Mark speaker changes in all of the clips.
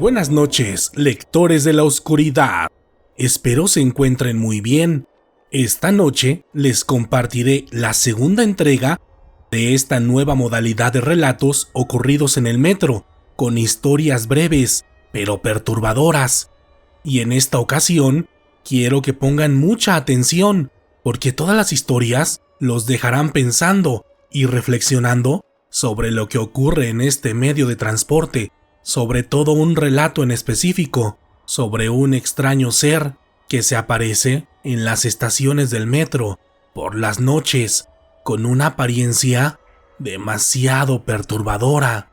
Speaker 1: Buenas noches, lectores de la oscuridad. Espero se encuentren muy bien. Esta noche les compartiré la segunda entrega de esta nueva modalidad de relatos ocurridos en el metro, con historias breves, pero perturbadoras. Y en esta ocasión, quiero que pongan mucha atención, porque todas las historias los dejarán pensando y reflexionando sobre lo que ocurre en este medio de transporte, sobre todo un relato en específico, sobre un extraño ser que se aparece en las estaciones del metro por las noches, con una apariencia demasiado perturbadora.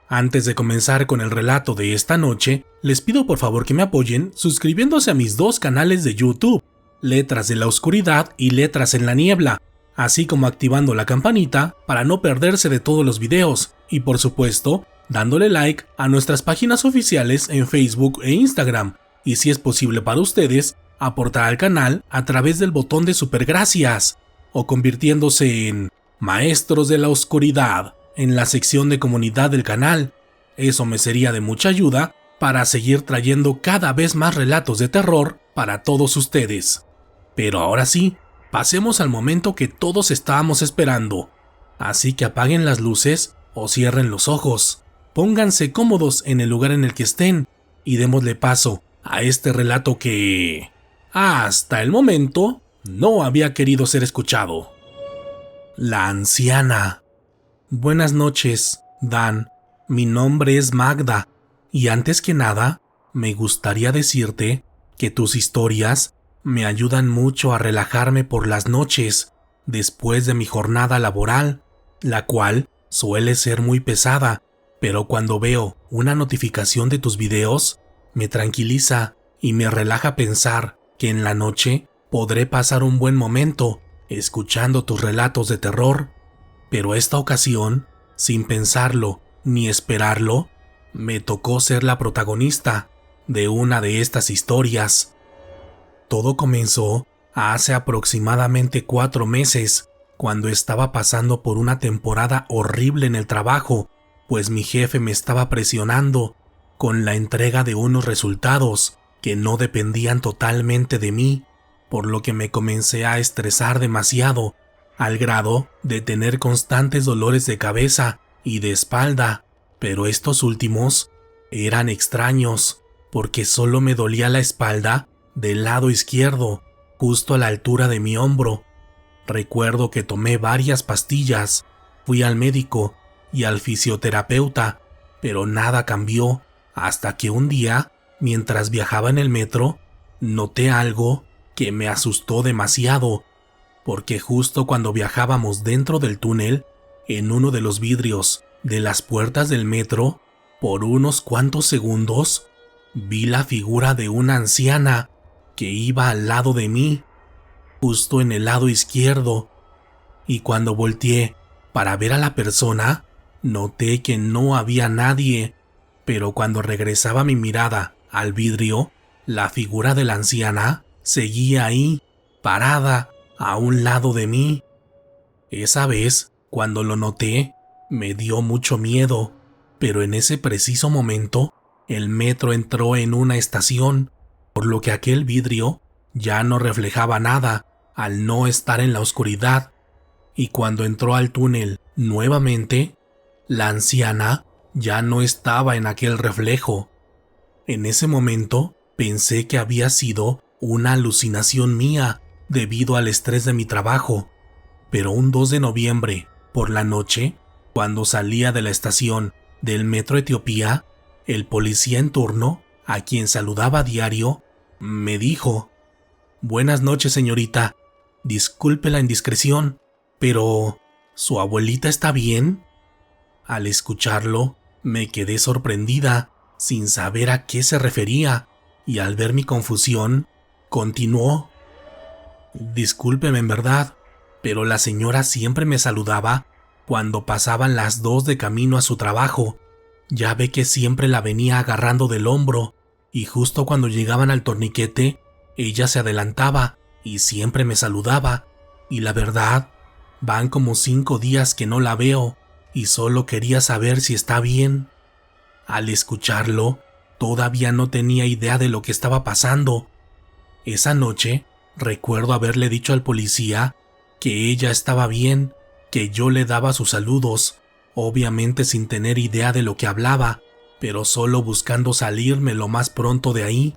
Speaker 1: Antes de comenzar con el relato de esta noche, les pido por favor que me apoyen suscribiéndose a mis dos canales de YouTube, Letras de la Oscuridad y Letras en la Niebla, así como activando la campanita para no perderse de todos los videos, y por supuesto, dándole like a nuestras páginas oficiales en Facebook e Instagram, y si es posible para ustedes, aportar al canal a través del botón de supergracias, o convirtiéndose en Maestros de la Oscuridad en la sección de comunidad del canal. Eso me sería de mucha ayuda para seguir trayendo cada vez más relatos de terror para todos ustedes. Pero ahora sí, pasemos al momento que todos estábamos esperando. Así que apaguen las luces o cierren los ojos. Pónganse cómodos en el lugar en el que estén y démosle paso a este relato que, hasta el momento, no había querido ser escuchado. La anciana. Buenas noches, Dan. Mi nombre es Magda, y antes que nada, me gustaría decirte que tus historias me ayudan mucho a relajarme por las noches después de mi jornada laboral, la cual suele ser muy pesada, pero cuando veo una notificación de tus videos, me tranquiliza y me relaja pensar que en la noche podré pasar un buen momento escuchando tus relatos de terror. Pero esta ocasión, sin pensarlo ni esperarlo, me tocó ser la protagonista de una de estas historias. Todo comenzó hace aproximadamente 4 meses, cuando estaba pasando por una temporada horrible en el trabajo, pues mi jefe me estaba presionando con la entrega de unos resultados que no dependían totalmente de mí, por lo que me comencé a estresar demasiado, al grado de tener constantes dolores de cabeza y de espalda, pero estos últimos eran extraños, porque solo me dolía la espalda del lado izquierdo, justo a la altura de mi hombro. Recuerdo que tomé varias pastillas, fui al médico y al fisioterapeuta, pero nada cambió, hasta que un día, mientras viajaba en el metro, noté algo que me asustó demasiado, porque justo cuando viajábamos dentro del túnel, en uno de los vidrios de las puertas del metro, por unos cuantos segundos, vi la figura de una anciana que iba al lado de mí, justo en el lado izquierdo, y cuando volteé para ver a la persona, noté que no había nadie, pero cuando regresaba mi mirada al vidrio, la figura de la anciana seguía ahí, parada, a un lado de mí. Esa vez, cuando lo noté, me dio mucho miedo, pero en ese preciso momento, el metro entró en una estación, por lo que aquel vidrio ya no reflejaba nada al no estar en la oscuridad, y cuando entró al túnel nuevamente, la anciana ya no estaba en aquel reflejo. En ese momento, pensé que había sido una alucinación mía debido al estrés de mi trabajo, pero un 2 de noviembre, por la noche, cuando salía de la estación del metro Etiopía, el policía en turno, a quien saludaba a diario, me dijo: «Buenas noches, señorita. Disculpe la indiscreción, pero ¿su abuelita está bien?». Al escucharlo, me quedé sorprendida, sin saber a qué se refería, y al ver mi confusión, continuó: «Discúlpeme en verdad, pero la señora siempre me saludaba cuando pasaban las 2 de camino a su trabajo. Ya ve que siempre la venía agarrando del hombro, y justo cuando llegaban al torniquete, ella se adelantaba y siempre me saludaba, y la verdad, van como 5 días que no la veo, y solo quería saber si está bien». Al escucharlo, todavía no tenía idea de lo que estaba pasando. Esa noche, recuerdo haberle dicho al policía que ella estaba bien, que yo le daba sus saludos, obviamente sin tener idea de lo que hablaba, pero solo buscando salirme lo más pronto de ahí.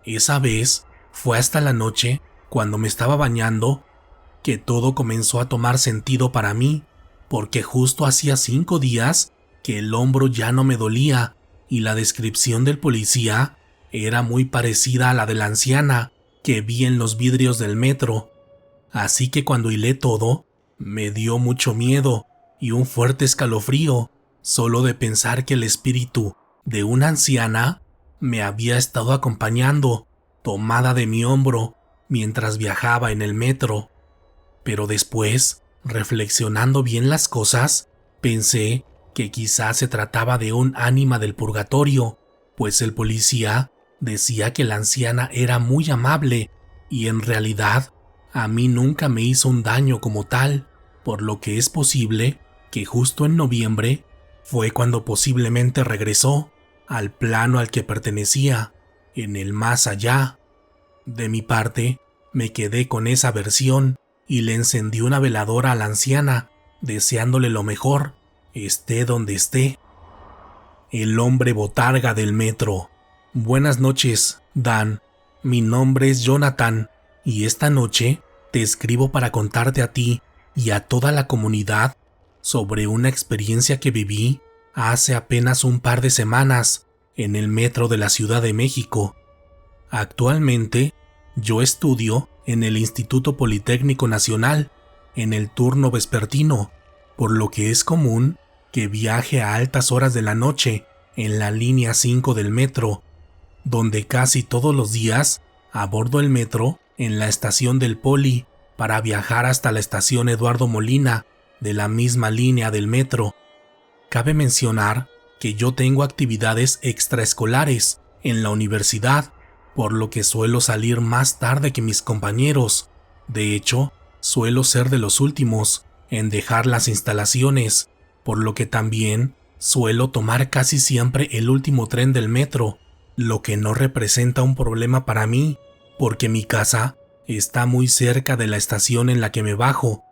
Speaker 1: Esa vez fue hasta la noche, cuando me estaba bañando, que todo comenzó a tomar sentido para mí, porque justo hacía 5 días que el hombro ya no me dolía y la descripción del policía era muy parecida a la de la anciana que vi en los vidrios del metro. Así que cuando hilé todo, me dio mucho miedo y un fuerte escalofrío solo de pensar que el espíritu de una anciana me había estado acompañando, tomada de mi hombro, mientras viajaba en el metro. Pero después, reflexionando bien las cosas, pensé que quizás se trataba de un ánima del purgatorio, pues el policía decía que la anciana era muy amable y en realidad a mí nunca me hizo un daño como tal, por lo que es posible que justo en noviembre fue cuando posiblemente regresó al plano al que pertenecía, en el más allá. De mi parte, me quedé con esa versión y le encendí una veladora a la anciana, deseándole lo mejor, esté donde esté. El hombre botarga del metro. Buenas noches, Dan. Mi nombre es Jonathan y esta noche te escribo para contarte a ti y a toda la comunidad sobre una experiencia que viví hace apenas un par de semanas en el metro de la Ciudad de México. Actualmente, yo estudio en el Instituto Politécnico Nacional, en el turno vespertino, por lo que es común que viaje a altas horas de la noche en la línea 5 del metro, donde casi todos los días abordo el metro en la estación del Poli para viajar hasta la estación Eduardo Molina de la misma línea del metro. Cabe mencionar que yo tengo actividades extraescolares en la universidad, por lo que suelo salir más tarde que mis compañeros. De hecho, suelo ser de los últimos en dejar las instalaciones, por lo que también suelo tomar casi siempre el último tren del metro, lo que no representa un problema para mí, porque mi casa está muy cerca de la estación en la que me bajo.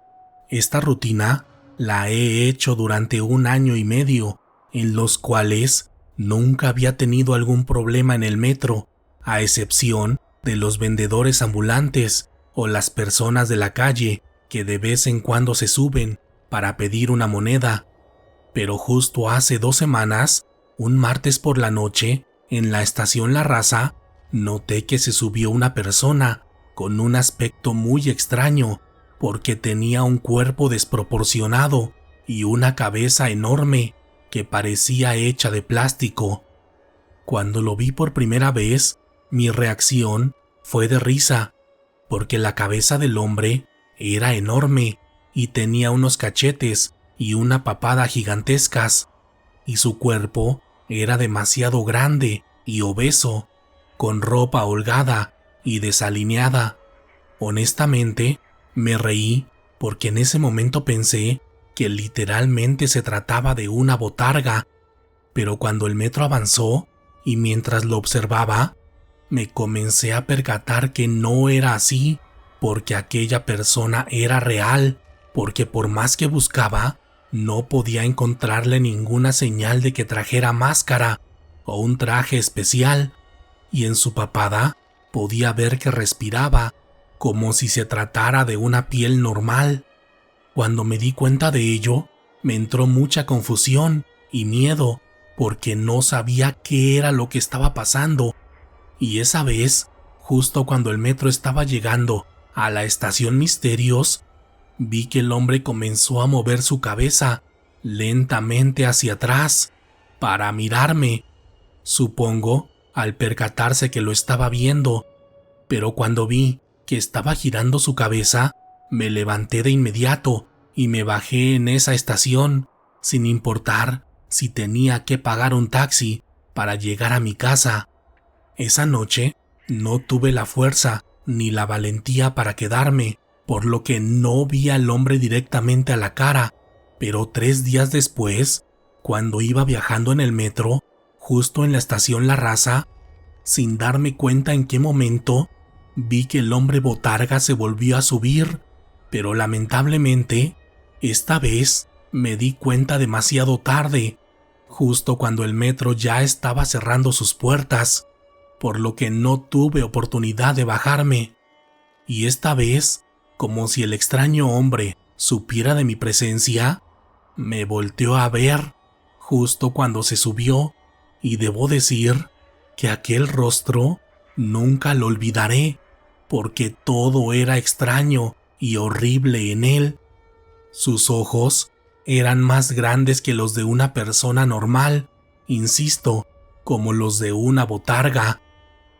Speaker 1: Esta rutina la he hecho durante 1 año y medio, en los cuales nunca había tenido algún problema en el metro, a excepción de los vendedores ambulantes o las personas de la calle que de vez en cuando se suben para pedir una moneda. Pero justo hace 2 semanas, un martes por la noche, en la estación La Raza, noté que se subió una persona con un aspecto muy extraño, porque tenía un cuerpo desproporcionado y una cabeza enorme que parecía hecha de plástico. Cuando lo vi por primera vez, mi reacción fue de risa, porque la cabeza del hombre era enorme y tenía unos cachetes y una papada gigantescas, y su cuerpo era demasiado grande y obeso, con ropa holgada y desalineada. Honestamente, me reí porque en ese momento pensé que literalmente se trataba de una botarga, pero cuando el metro avanzó y mientras lo observaba, me comencé a percatar que no era así, porque aquella persona era real, porque por más que buscaba, no podía encontrarle ninguna señal de que trajera máscara o un traje especial, y en su papada podía ver que respiraba, como si se tratara de una piel normal. Cuando me di cuenta de ello, me entró mucha confusión y miedo, porque no sabía qué era lo que estaba pasando. Y esa vez, justo cuando el metro estaba llegando a la estación Misterios, vi que el hombre comenzó a mover su cabeza lentamente hacia atrás para mirarme, supongo al percatarse que lo estaba viendo, pero cuando vi que estaba girando su cabeza, me levanté de inmediato y me bajé en esa estación, sin importar si tenía que pagar un taxi para llegar a mi casa. Esa noche no tuve la fuerza ni la valentía para quedarme, por lo que no vi al hombre directamente a la cara, pero 3 días después, cuando iba viajando en el metro, justo en la estación La Raza, sin darme cuenta en qué momento, vi que el hombre botarga se volvió a subir, pero lamentablemente, esta vez me di cuenta demasiado tarde, justo cuando el metro ya estaba cerrando sus puertas, por lo que no tuve oportunidad de bajarme. Y esta vez, como si el extraño hombre supiera de mi presencia, me volteó a ver justo cuando se subió, y debo decir que aquel rostro nunca lo olvidaré, porque todo era extraño y horrible en él. Sus ojos eran más grandes que los de una persona normal, insisto, como los de una botarga,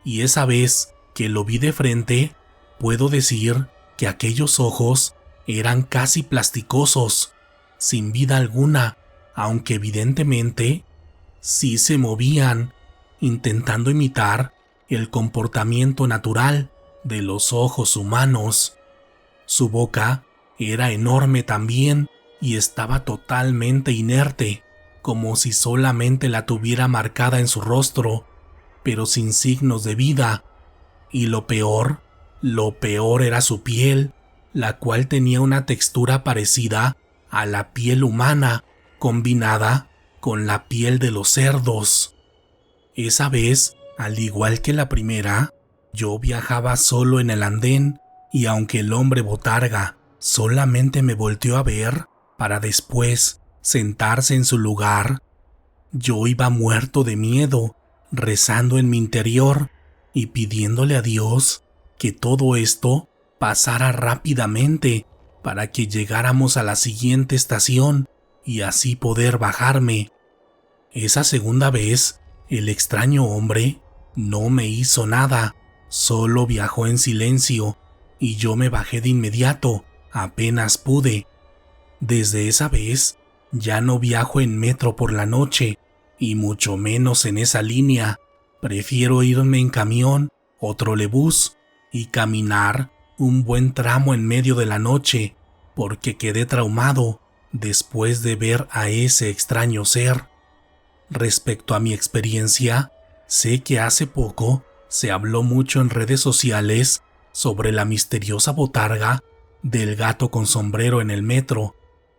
Speaker 1: y esa vez que lo vi de frente, puedo decir que aquellos ojos eran casi plasticosos, sin vida alguna, aunque evidentemente sí se movían, intentando imitar el comportamiento natural de los ojos humanos. Su boca era enorme también y estaba totalmente inerte, como si solamente la tuviera marcada en su rostro, pero sin signos de vida. Y lo peor era su piel, la cual tenía una textura parecida a la piel humana, combinada con la piel de los cerdos. Esa vez, al igual que la primera, yo viajaba solo en el andén, y aunque el hombre botarga solamente me volteó a ver para después sentarse en su lugar, yo iba muerto de miedo, rezando en mi interior y pidiéndole a Dios que todo esto pasara rápidamente para que llegáramos a la siguiente estación y así poder bajarme. Esa segunda vez, el extraño hombre no me hizo nada, solo viajó en silencio y yo me bajé de inmediato, apenas pude. Desde esa vez, ya no viajo en metro por la noche, y mucho menos en esa línea. Prefiero irme en camión o trolebús y caminar un buen tramo en medio de la noche, porque quedé traumado después de ver a ese extraño ser. Respecto a mi experiencia, sé que hace poco se habló mucho en redes sociales sobre la misteriosa botarga del gato con sombrero en el metro,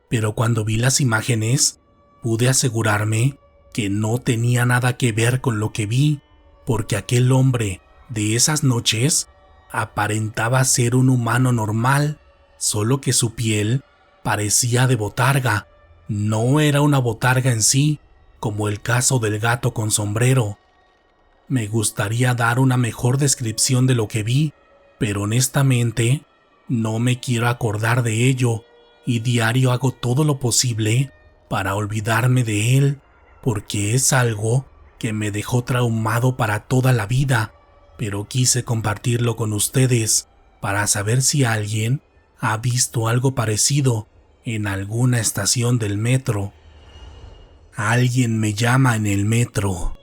Speaker 1: pero cuando vi las imágenes, pude asegurarme que no tenía nada que ver con lo que vi, porque aquel hombre de esas noches aparentaba ser un humano normal, solo que su piel parecía de botarga, no era una botarga en sí, como el caso del gato con sombrero. Me gustaría dar una mejor descripción de lo que vi, pero honestamente no me quiero acordar de ello, y diario hago todo lo posible para olvidarme de él, porque es algo que me dejó traumado para toda la vida, pero quise compartirlo con ustedes para saber si alguien ha visto algo parecido en alguna estación del metro. Alguien me llama en el metro.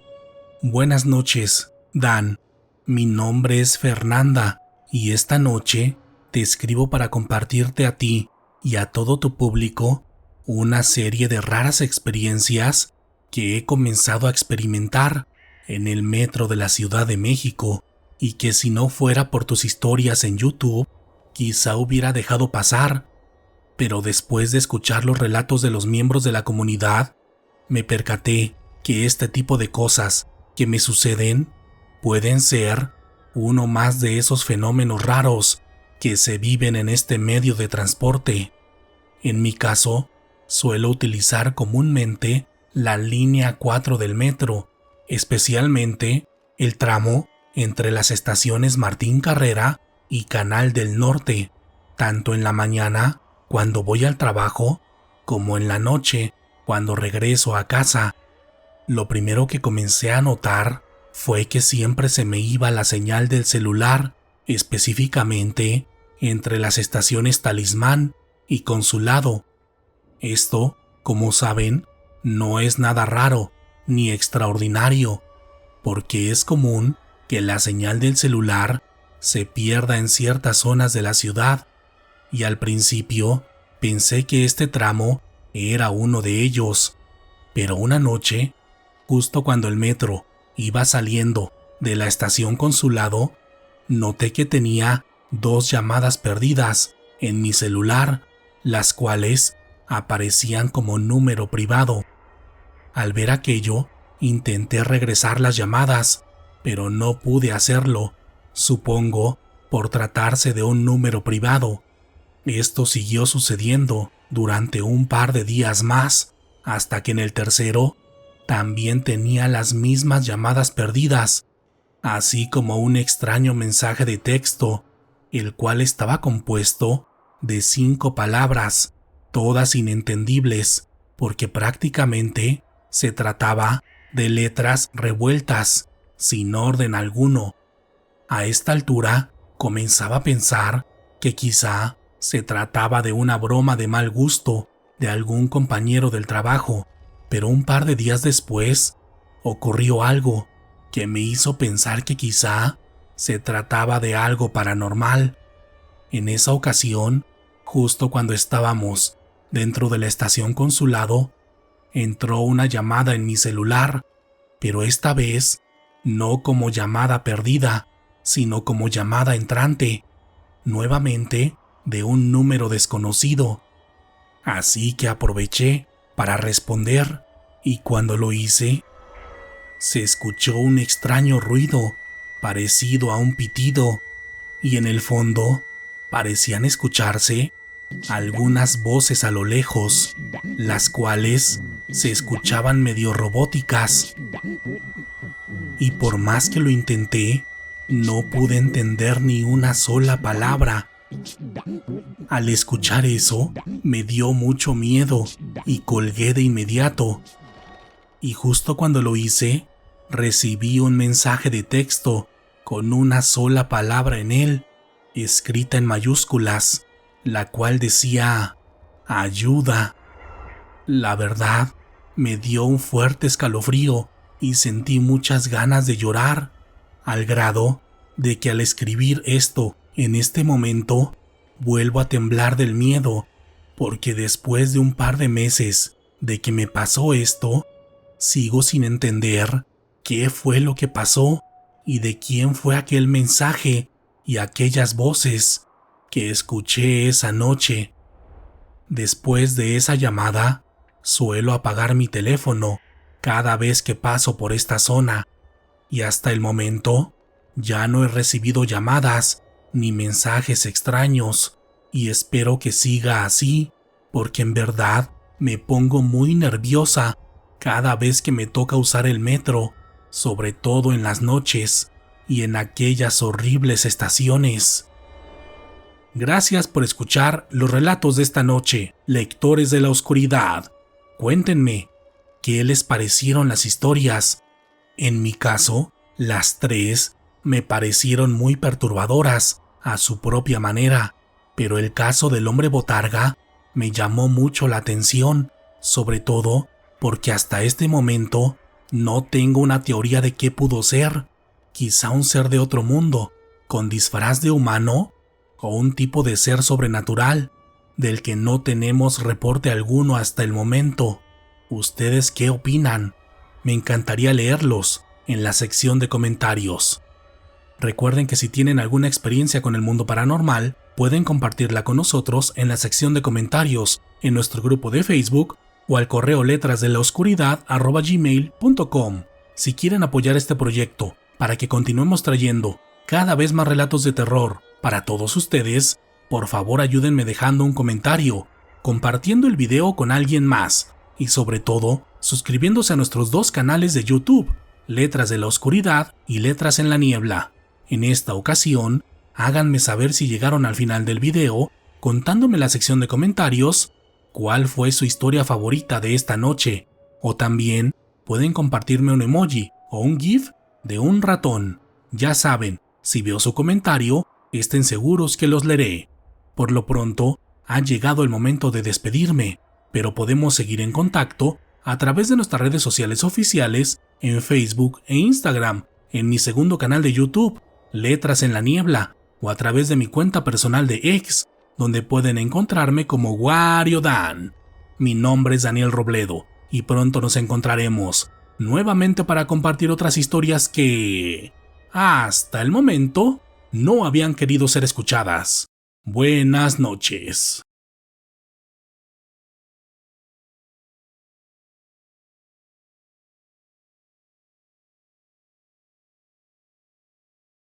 Speaker 1: Buenas noches, Dan. Mi nombre es Fernanda y esta noche te escribo para compartirte a ti y a todo tu público una serie de raras experiencias que he comenzado a experimentar en el metro de la Ciudad de México, y que si no fuera por tus historias en YouTube, quizá hubiera dejado pasar, pero después de escuchar los relatos de los miembros de la comunidad, me percaté que este tipo de cosas que me suceden pueden ser uno más de esos fenómenos raros que se viven en este medio de transporte. En mi caso, suelo utilizar comúnmente la línea 4 del metro, especialmente el tramo entre las estaciones Martín Carrera y Canal del Norte, tanto en la mañana cuando voy al trabajo como en la noche cuando regreso a casa. Lo primero que comencé a notar fue que siempre se me iba la señal del celular, específicamente entre las estaciones Talismán y Consulado. Esto, como saben, no es nada raro ni extraordinario, porque es común que la señal del celular se pierda en ciertas zonas de la ciudad, y al principio pensé que este tramo era uno de ellos, pero una noche Justo cuando el metro iba saliendo de la estación Consulado, noté que tenía 2 llamadas perdidas en mi celular, las cuales aparecían como número privado. Al ver aquello, intenté regresar las llamadas, pero no pude hacerlo, supongo por tratarse de un número privado. Esto siguió sucediendo durante un par de días más, hasta que en el tercero también tenía las mismas llamadas perdidas, así como un extraño mensaje de texto, el cual estaba compuesto de 5 palabras, todas inentendibles, porque prácticamente se trataba de letras revueltas, sin orden alguno. A esta altura comenzaba a pensar que quizá se trataba de una broma de mal gusto de algún compañero del trabajo, pero un par de días después ocurrió algo que me hizo pensar que quizá se trataba de algo paranormal. En esa ocasión, justo cuando estábamos dentro de la estación Consulado, entró una llamada en mi celular, pero esta vez no como llamada perdida, sino como llamada entrante, nuevamente de un número desconocido. Así que aproveché para responder, y cuando lo hice, se escuchó un extraño ruido parecido a un pitido, y en el fondo parecían escucharse algunas voces a lo lejos, las cuales se escuchaban medio robóticas. Y por más que lo intenté, no pude entender ni una sola palabra. Al escuchar eso, me dio mucho miedo y colgué de inmediato. Y justo cuando lo hice, recibí un mensaje de texto con una sola palabra en él, escrita en mayúsculas, la cual decía ayuda. La verdad, me dio un fuerte escalofrío y sentí muchas ganas de llorar, al grado de que al escribir esto en este momento vuelvo a temblar del miedo, porque después de un par de meses de que me pasó esto, sigo sin entender qué fue lo que pasó y de quién fue aquel mensaje y aquellas voces que escuché esa noche. Después de esa llamada, suelo apagar mi teléfono cada vez que paso por esta zona, y hasta el momento ya no he recibido llamadas ni mensajes extraños, y espero que siga así, porque en verdad me pongo muy nerviosa cada vez que me toca usar el metro, sobre todo en las noches y en aquellas horribles estaciones. Gracias por escuchar los relatos de esta noche, lectores de la oscuridad. Cuéntenme, ¿qué les parecieron las historias? En mi caso, las 3 me parecieron muy perturbadoras a su propia manera, pero el caso del hombre botarga me llamó mucho la atención, sobre todo porque hasta este momento no tengo una teoría de qué pudo ser. Quizá un ser de otro mundo, con disfraz de humano, o un tipo de ser sobrenatural, del que no tenemos reporte alguno hasta el momento. ¿Ustedes qué opinan? Me encantaría leerlos en la sección de comentarios. Recuerden que si tienen alguna experiencia con el mundo paranormal, pueden compartirla con nosotros en la sección de comentarios, en nuestro grupo de Facebook o al correo letrasdelaoscuridad@gmail.com. Si quieren apoyar este proyecto para que continuemos trayendo cada vez más relatos de terror para todos ustedes, por favor ayúdenme dejando un comentario, compartiendo el video con alguien más y sobre todo suscribiéndose a nuestros 2 canales de YouTube, Letras de la Oscuridad y Letras en la Niebla. En esta ocasión, háganme saber si llegaron al final del video contándome en la sección de comentarios cuál fue su historia favorita de esta noche, o también pueden compartirme un emoji o un GIF de un ratón. Ya saben, si veo su comentario, estén seguros que los leeré. Por lo pronto, ha llegado el momento de despedirme, pero podemos seguir en contacto a través de nuestras redes sociales oficiales en Facebook e Instagram, en mi segundo canal de YouTube, Letras en la Niebla, o a través de mi cuenta personal de X, donde pueden encontrarme como Wario Dan. Mi nombre es Daniel Robledo, y pronto nos encontraremos. nuevamente para compartir otras historias que, hasta el momento, no habían querido ser escuchadas. Buenas noches.